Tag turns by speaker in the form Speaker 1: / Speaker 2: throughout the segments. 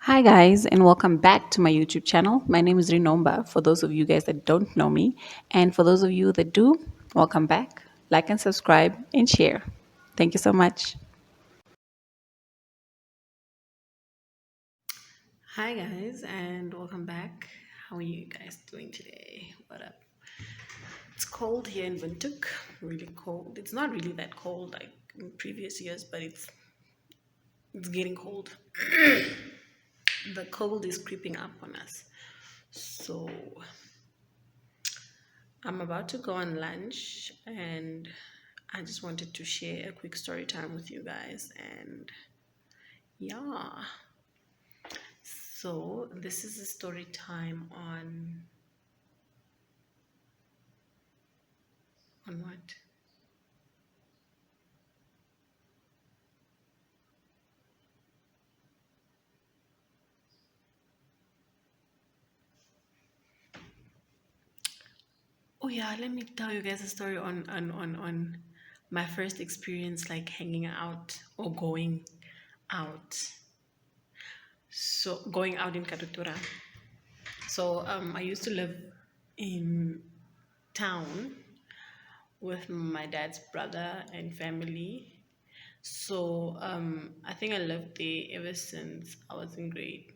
Speaker 1: Hi, guys, and welcome back to my YouTube channel. My name is Rinomba, for those of you guys that don't know me. And for those of you that do, welcome back. Like and subscribe and share. Thank you so much. Hi, guys, and welcome back. How are you guys doing today? What up? It's cold here in Windhoek, really cold. It's not really that cold like in previous years, but it's getting cold. The cold is creeping up on us. So I'm about to go on lunch and I just wanted to share a quick story time with you guys. And yeah, so this is a story time on what? Oh yeah, let me tell you guys a story on my first experience like hanging out or going out. So going out in Katutura. So I used to live in town with my dad's brother and family. So I think I lived there ever since I was in grade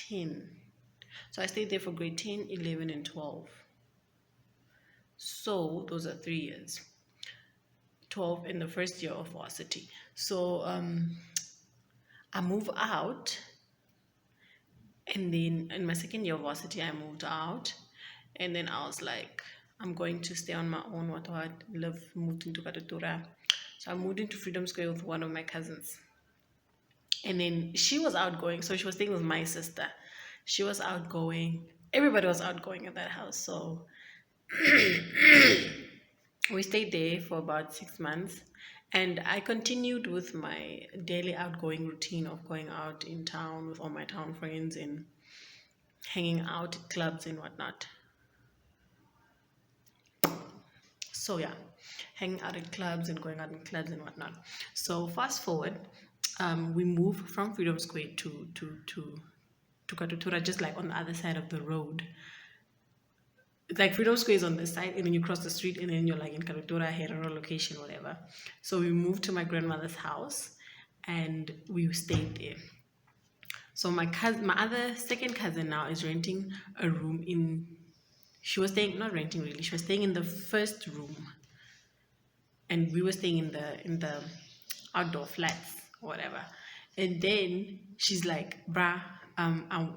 Speaker 1: 10. So I stayed there for grade 10, 11, and 12. So those are 3 years. 12 in the first year of varsity. So I moved out, and then in my second year of varsity, I moved out, and then I was like, I'm going to stay on my own. What moved into Katutura. So I moved into Freedom Square with one of my cousins. And then she was outgoing, so she was staying with my sister. She was outgoing. Everybody was outgoing at that house. So we stayed there for about 6 months. And I continued with my daily outgoing routine of going out in town with all my town friends and hanging out at clubs and whatnot. So yeah, hanging out at clubs and going out in clubs and whatnot. So fast forward, we moved from Freedom Square to Katutura, just like on the other side of the road. It's like Freedom Square is on this side, and then you cross the street, and then you're like in Katutura, Herero location, whatever. So we moved to my grandmother's house, and we stayed there. So my other second cousin now is renting a room in. She was staying, not renting really. She was staying in the first room, and we were staying in the outdoor flats or whatever. And then she's like, bruh,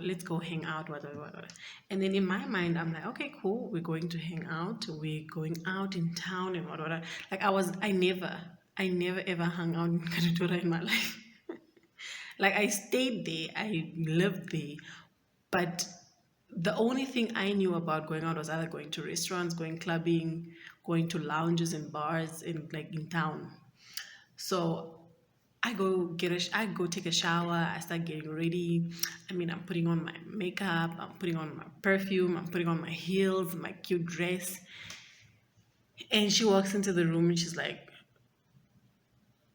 Speaker 1: let's go hang out, whatever. And then in my mind, I'm like, okay, cool, we're going to hang out, we're going out in town and whatever. Like I never ever hung out in Katutura in my life. Like I stayed there, I lived there, but the only thing I knew about going out was either going to restaurants, going clubbing, going to lounges and bars in like in town. So I go take a shower, I start getting ready. I mean, I'm putting on my makeup, I'm putting on my perfume, I'm putting on my heels, my cute dress. And she walks into the room and she's like,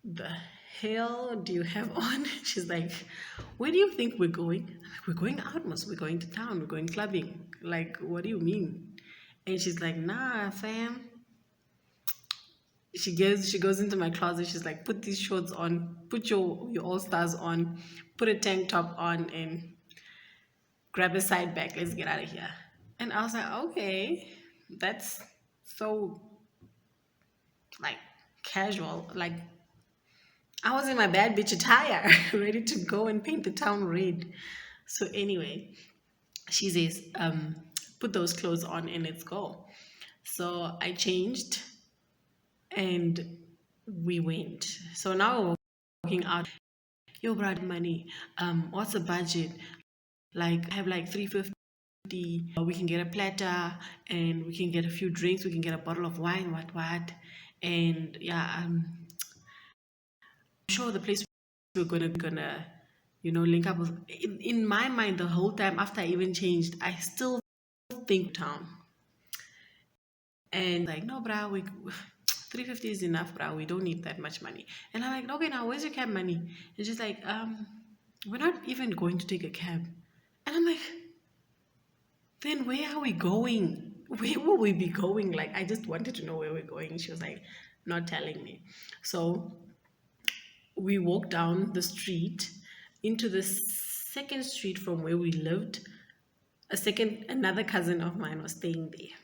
Speaker 1: the hell do you have on? She's like, where do you think we're going? I'm like, we're going out, we're going to town, we're going clubbing. Like, what do you mean? And she's like, nah, fam. She goes into my closet. She's like, put these shorts on, put your all stars on, put a tank top on, and grab a side bag. Let's get out of here. And I was like, okay, that's so like casual. Like I was in my bad bitch attire, ready to go and paint the town red. So anyway, she says, put those clothes on and let's go. So I changed and we went. So now we're walking out. Yo, Brad, money. What's the budget? Like, I have like 350. We can get a platter and we can get a few drinks. We can get a bottle of wine, what. And yeah, I'm sure the place we're gonna link up with. In my mind, the whole time after I even changed, I still think town. And like, no, brah, 350 is enough, bro. We don't need that much money. And I'm like, okay, now where's your cab money? And she's like, we're not even going to take a cab. And I'm like, then where are we going? Where will we be going? Like, I just wanted to know where we're going. She was like, not telling me. So we walked down the street into the second street from where we lived. Another cousin of mine was staying there.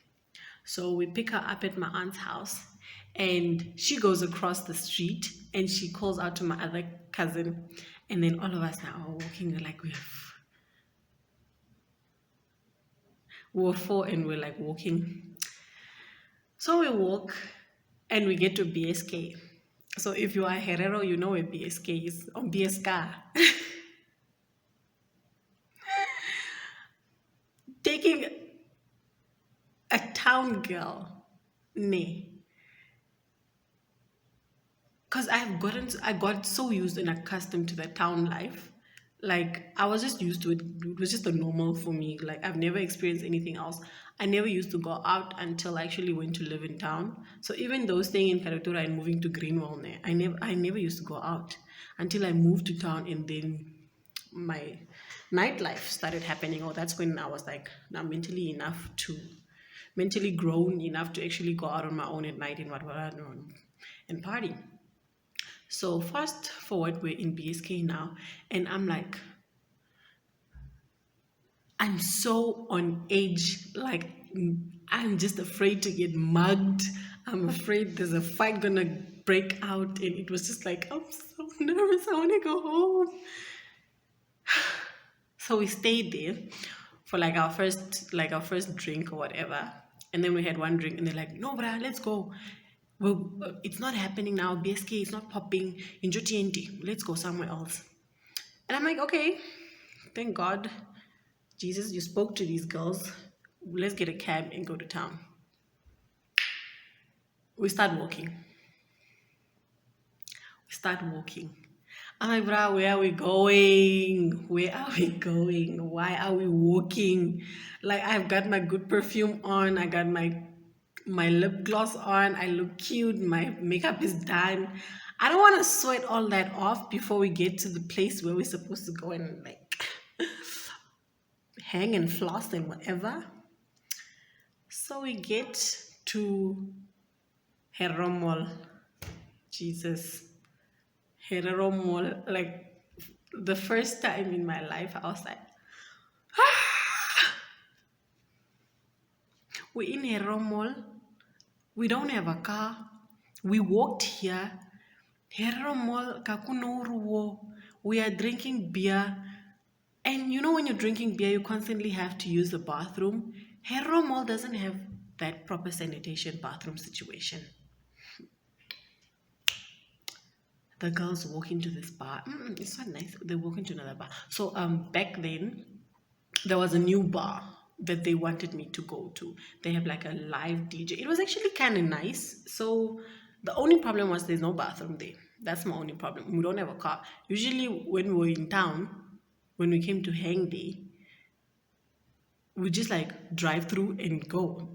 Speaker 1: So we pick her up at my aunt's house, and she goes across the street and she calls out to my other cousin. And then all of us are walking like we were four and we're like walking. So we walk and we get to BSK. So if you are Herero, you know where BSK is, on BSK. Taking a town girl, nay. Because I got so used and accustomed to the town life. Like, I was just used to it. It was just a normal for me. Like, I've never experienced anything else. I never used to go out until I actually went to live in town. So even though staying in Katutura and moving to Greenwell, I never used to go out until I moved to town, and then my nightlife started happening. Oh, that's when I was like, now mentally grown enough to actually go out on my own at night and and party. So fast forward, we're in BSK now, and I'm so on edge. Like, I'm just afraid to get mugged. I'm afraid there's a fight gonna break out, and it was just like, I'm so nervous. I want to go home. So we stayed there for like our first drink or whatever, and then we had one drink, and they're like, "No, brah, let's go. Well, it's not happening now. BSK is not popping in TNT. Let's go somewhere else." And I'm like, "Okay, thank God, Jesus, you spoke to these girls. Let's get a cab and go to town." We start walking. We start walking. I'm like, "Brah, where are we going? Where are we going? Why are we walking?" Like, I've got my good perfume on. I got my lip gloss on. I look cute. My makeup is done. I don't want to sweat all that off before we get to the place where we're supposed to go and like hang and floss and whatever. So we get to Herero Mall. Jesus. Herero Mall. Like, the first time in my life, I was like, we're in Herero Mall. We don't have a car. We walked here. Herero Mall, kakuno uruwo. We are drinking beer. And you know, when you're drinking beer, you constantly have to use the bathroom. Herero Mall doesn't have that proper sanitation bathroom situation. The girls walk into this bar. It's not nice. They walk into another bar. So back then, there was a new bar that they wanted me to go to. They have like a live DJ. It was actually kind of nice. So the only problem was there's no bathroom there. That's my only problem. We don't have a car. Usually when we were in town, when we came to hang there, we just like drive through and go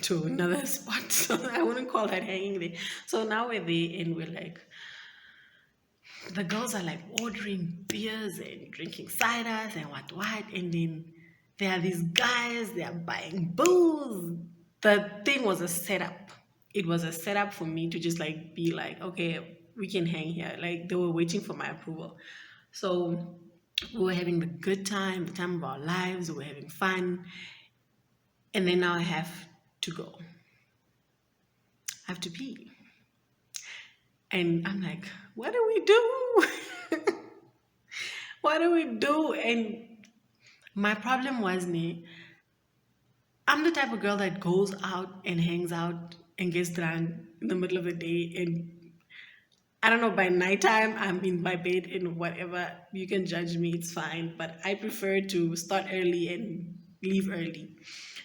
Speaker 1: to another spot. So I wouldn't call that hanging there. So now we're there and we're like, the girls are like ordering beers and drinking ciders and what, and then there are these guys, they are buying booze. The thing was a setup. It was a setup for me to just like be like, okay, we can hang here. Like, they were waiting for my approval. So we were having the good time, the time of our lives, we were having fun. And then now I have to go. I have to pee. And I'm like, what do we do? What do we do? And my problem was, I'm the type of girl that goes out and hangs out and gets drunk in the middle of the day. And I don't know, by nighttime, I'm in my bed and whatever. You can judge me, it's fine. But I prefer to start early and leave early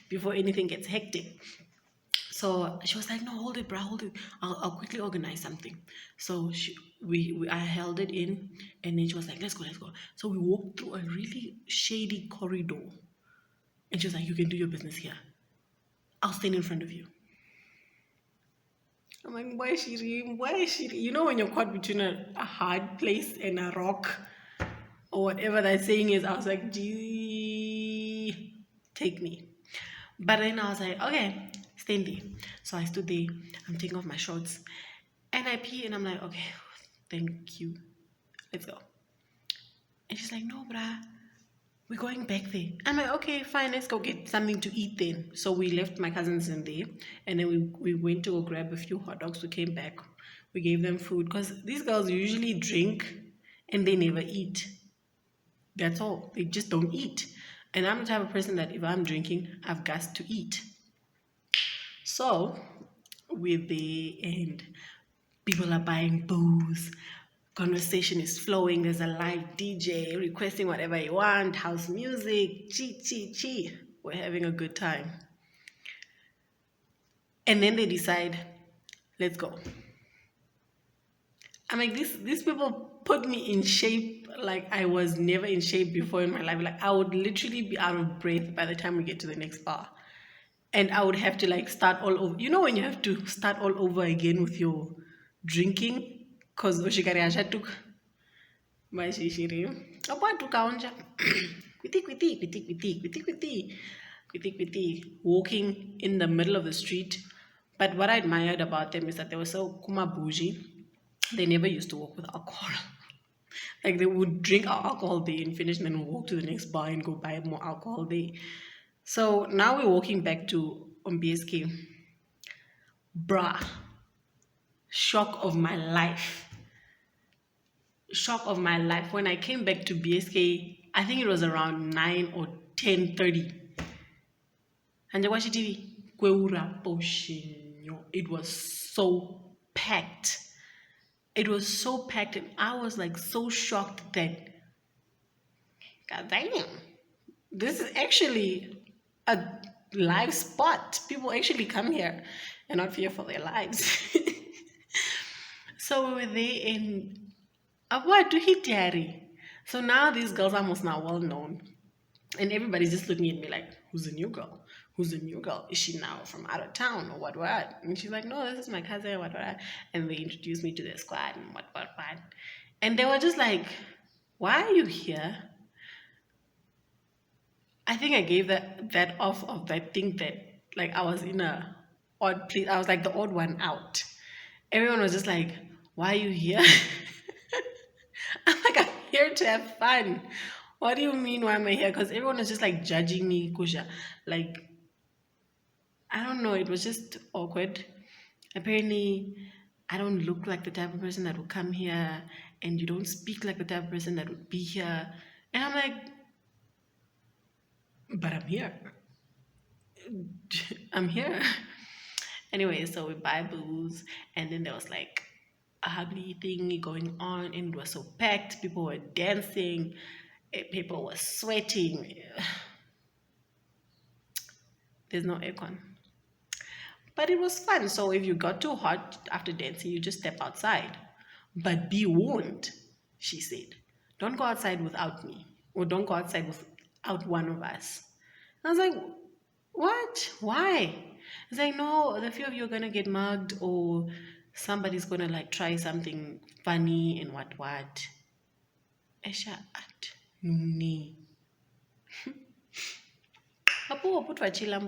Speaker 1: before anything gets hectic. So she was like, "No, hold it, bro, hold it. I'll quickly organize something." So I held it in, and then she was like, "Let's go, let's go." So we walked through a really shady corridor, and she was like, "You can do your business here. I'll stand in front of you." I'm like, why is she? Why is she? You know, when you're caught between a hard place and a rock or whatever that saying is, I was like, gee, take me. But then I was like, okay, stand there. So I stood there, I'm taking off my shorts, and I pee, and I'm like, okay, thank you, let's go. And she's like, no, bruh, we're going back there. I'm like, okay, fine, let's go get something to eat then. So we left my cousins in there, and then we went to go grab a few hot dogs. We came back, we gave them food because these girls usually drink and they never eat. That's all. They just don't eat. And I'm the type of person that if I'm drinking, I've got to eat. So we're there and people are buying booze. Conversation is flowing. There's a live DJ requesting whatever you want, house music, chi chi chi. We're having a good time. And then they decide, let's go. I'm like, these people put me in shape like I was never in shape before in my life. Like I would literally be out of breath by the time we get to the next bar. And I would have to like start all over. You know when you have to start all over again with your drinking? Because Oshikari took my shishiri. Apa tu kaunja? Kwiti kwiti kwiti kwiti kwiti kwiti kwiti kwiti walking in the middle of the street. But what I admired about them is that they were so kuma bougie. They never used to walk with alcohol. Like they would drink our alcohol there and finish and then walk to the next bar and go buy more alcohol there. So now we're walking back to BSK. Bruh, shock of my life. Shock of my life. When I came back to BSK, I think it was around 9 or 10:30. And the watch TV. It was so packed. It was so packed, and I was like so shocked that, God damn, this is actually a live spot. People actually come here and not fear for their lives. So we were there in what do he Terry? So now these girls are almost now well known. And everybody's just looking at me like, who's the new girl? Who's the new girl? Is she now from out of town or what? And she's like, no, this is my cousin, what. And they introduced me to their squad and what. And they were just like, why are you here? I think I gave that off of that thing that like I was in a odd place. I was like the odd one out. Everyone was just like, why are you here? I'm like, I'm here to have fun. What do you mean why am I here? Because everyone was just like judging me, Kusha. Like, I don't know, it was just awkward. Apparently, I don't look like the type of person that would come here, and you don't speak like the type of person that would be here. And I'm like, but I'm here. I'm here. Anyway, so we buy booze, and then there was like a ugly thing going on, and it was so packed. People were dancing, people were sweating. There's no aircon. But it was fun. So if you got too hot after dancing, you just step outside. But be warned, she said. Don't go outside without me. Or don't go outside without one of us. I was like, what? Why? It's like, no, the few of you are gonna get mugged or somebody's gonna like try something funny and what. Esha at nuni. Apo putwa chila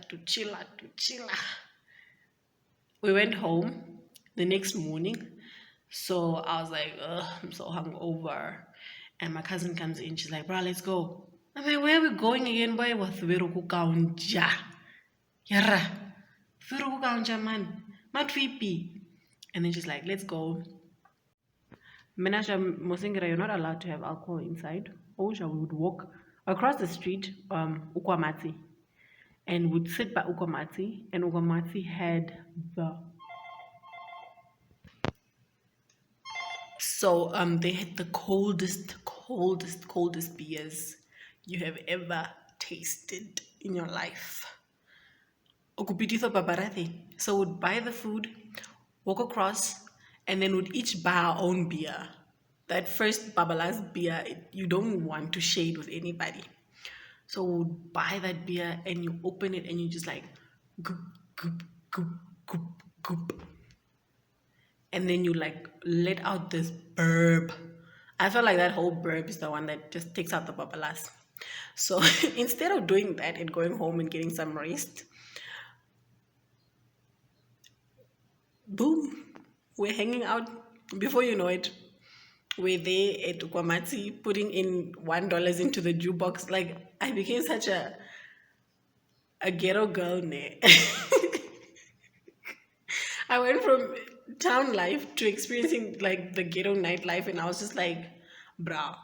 Speaker 1: to chilla. We went home the next morning. So I was like, ugh, I'm so hungover. And my cousin comes in. She's like, bro, let's go. I'm like, where are we going again, boy? With Veruku Kaunja. Yara. Veruku Kaunja, man. Matwipi. And then she's like, let's go. Menasha Mosingira, you're not allowed to have alcohol inside. Osha, we would walk across the street, Ukwamati, and would sit by Ukwamati, and Ukwamati had the they had the coldest beers you have ever tasted in your life. Okupititho Babarati. So we'd buy the food, walk across, and then we'd each buy our own beer. That first Babala's beer, you don't want to shade with anybody. So we'd buy that beer and you open it and you just like goop, goop, goop. goop, goop. And then you like let out this burp. I feel like that whole burp is the one that just takes out the babalas. So instead of doing that and going home and getting some rest, boom, we're hanging out. Before you know it, we're there at Kwamati putting in $1 into the jukebox. Like I became such a ghetto girl, ne. I went from town life to experiencing like the ghetto nightlife, and I was just like, bruh,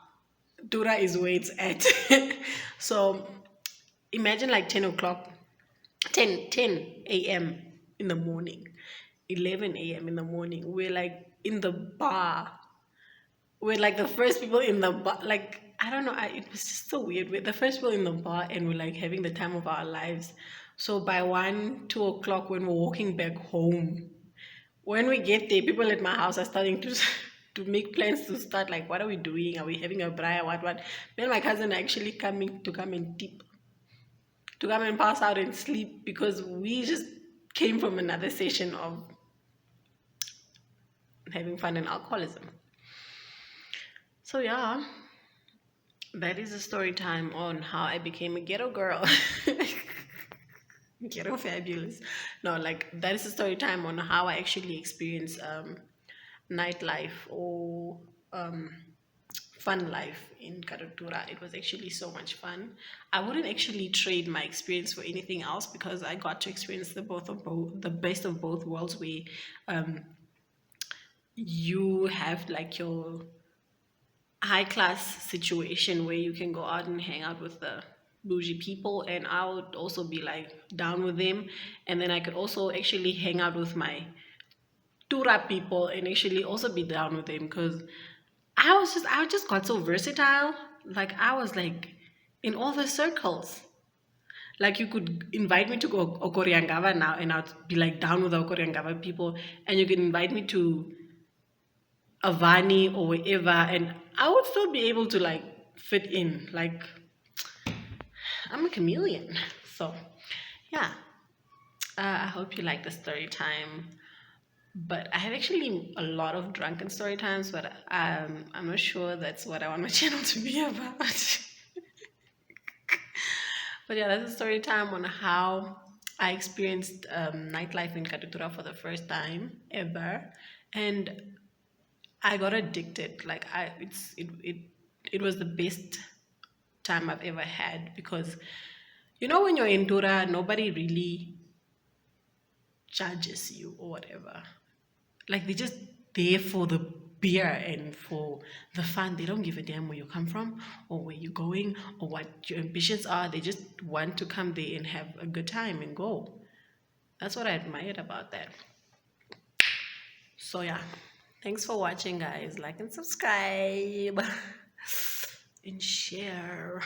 Speaker 1: Tura is where it's at. So imagine like 10 o'clock, 10 a.m. in the morning, 11 a.m. in the morning. We're like in the bar. We're like the first people in the bar. Like, I don't know, it was just so weird. We're the first people in the bar and we're like having the time of our lives. So by 1, 2 o'clock, when we're walking back home, when we get there, people at my house are starting to to make plans to start like, what are we doing? Are we having a braai? What? Me and my cousin are actually coming to come and tip, to come and pass out and sleep because we just came from another session of having fun and alcoholism. So yeah, that is a story time on how I became a ghetto girl. Ghetto fabulous. No, like that is a story time on how I actually experienced nightlife or um, fun life in Katutura. It was actually so much fun. I wouldn't actually trade my experience for anything else because I got to experience the best of both worlds, where um, you have like your high class situation where you can go out and hang out with the bougie people, and I would also be like down with them, and then I could also actually hang out with my Tura people and actually also be down with them because I just got so versatile. Like I was like in all the circles. Like you could invite me to go Okoriangava now and I'd be like down with the Okoriangava people, and you can invite me to Avani or wherever and I would still be able to like fit in. Like I'm a chameleon. So yeah. I hope you like the story time. But I have actually a lot of drunken story times, but I'm not sure that's what I want my channel to be about. But yeah, that's a story time on how I experienced nightlife in Katutura for the first time ever, and I got addicted. Like it was the best time I've ever had because when you're in Tura, nobody really judges you or whatever. Like they're just there for the beer and for the fun. They don't give a damn where you come from or where you're going or what your ambitions are. They just want to come there and have a good time and go. That's what I admired about that. So yeah, thanks for watching, guys. Like and subscribe and share.